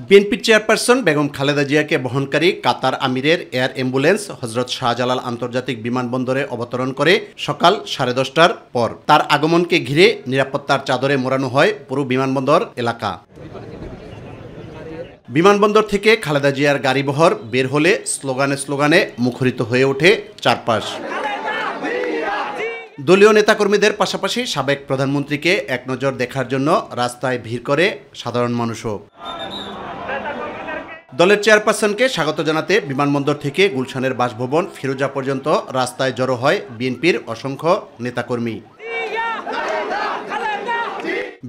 BNP chairperson Begum Khaleda জিয়াকে বহনকারী কাতার আমিরের এয়ার অ্যাম্বুলেন্স হযরত শাহজালাল আন্তর্জাতিক বিমানবন্দরে অবতরণ করে সকাল 10:30টার পর। তার আগমনকে ঘিরে নিরাপত্তার চাদরে মোড়ানো হয় পুরো বিমানবন্দর এলাকা। বিমানবন্দর থেকে খালেদা জিয়ার গাড়িবহর বের হলে স্লোগানে মুখরিত হয়ে ওঠে চারপাশ। দলীয় নেতাকর্মীদের পাশাপাশি সাবেক প্রধানমন্ত্রীকে একনজর দেখার জন্য রাস্তায় ভিড় করে সাধারণ মানুষও। দলের চেয়ারপারসনকে স্বাগত জানাতে বিমানবন্দর থেকে গুলশানের বাসভবন ফিরোজা পর্যন্ত রাস্তায় জড়ো হয় বিএনপির অসংখ্য নেতাকর্মী।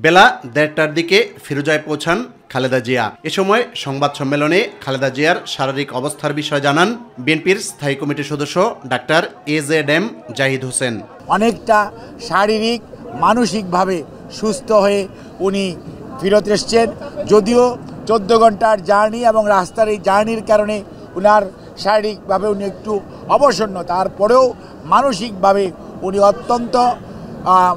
বেলা 1:30টার দিকে ফিরোজায় পৌঁছান খালেদা জিয়া। এ সময় সংবাদ সম্মেলনে খালেদা জিয়ার শারীরিক অবস্থার বিষয়ে জানান বিএনপির স্থায়ী কমিটির সদস্য ডাক্তার AZM জাহিদ হোসেন। অনেকটা শারীরিক মানসিকভাবে সুস্থ হয়ে উনি ফিরত এসছেন। যদিও 14 ঘন্টার জার্নি এবং রাস্তার এই জার্নির কারণে উনার শারীরিকভাবে উনি একটু অবসন্ন, তারপরেও মানসিকভাবে উনি অত্যন্ত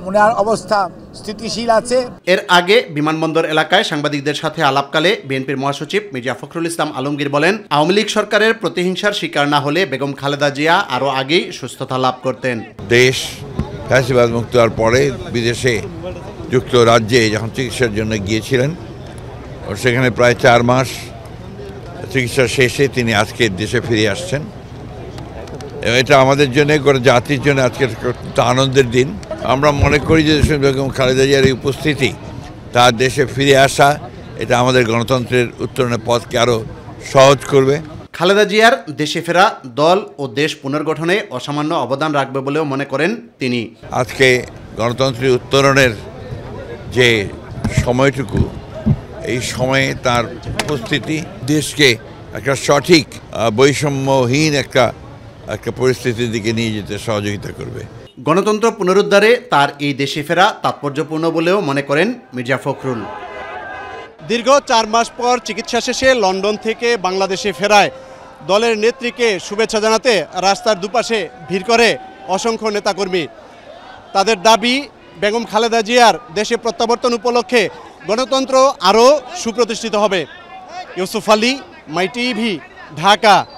উনার অবস্থা স্থিতিশীল আছে। এর আগে বিমানবন্দর এলাকায় সাংবাদিকদের সাথে আলাপকালে বিএনপির মহাসচিব মির্জা ফখরুল ইসলাম আলমগীর বলেন, আওয়ামী লীগ সরকারের প্রতিহিংসার শিকার না হলে বেগম খালেদা জিয়া আরও আগেই সুস্থতা লাভ করতেন। দেশ ফ্যাসিবাদ মুক্ত হওয়ার পরে বিদেশে যুক্তরাজ্যে যখন চিকিৎসার জন্য গিয়েছিলেন, সেখানে প্রায় 4 মাস চিকিৎসা শেষে তিনি আজকে দেশে ফিরে আসছেন। এটা আমাদের জন্য, গোটা জাতির জন্য আজকে একটা আনন্দের দিন। আমরা মনে করি যে বেগম খালেদা জিয়ার এই উপস্থিতি, তার দেশে ফিরে আসা, এটা আমাদের গণতন্ত্রের উত্তরণের পথকে আরও সহজ করবে। খালেদা জিয়ার দেশে ফেরা দল ও দেশ পুনর্গঠনে অসামান্য অবদান রাখবে বলেও মনে করেন তিনি। আজকে গণতন্ত্রের উত্তরণের যে সময়টুকু, এই সময়ে তার উপস্থিতি দেশকে একটা সঠিক বৈষম্যহীন একটা পরিস্থিতির দিকে নিয়ে যেতে সহযোগিতা করবে। গণতন্ত্র পুনরুদ্ধারে তার এই দেশে ফেরা তাৎপর্যপূর্ণ বলেও মনে করেন মির্জা ফখরুল। দীর্ঘ 4 মাস পর চিকিৎসা শেষে লন্ডন থেকে বাংলাদেশে ফেরায় দলের নেত্রীকে শুভেচ্ছা জানাতে রাস্তার দুপাশে ভিড় করে অসংখ্য নেতাকর্মী। তাদের দাবি, বেগম খালেদা জিয়ার দেশে প্রত্যাবর্তন উপলক্ষে গণতন্ত্র আরও সুপ্রতিষ্ঠিত হবে। ইউসুফ আলী, মাই টিভি, ঢাকা।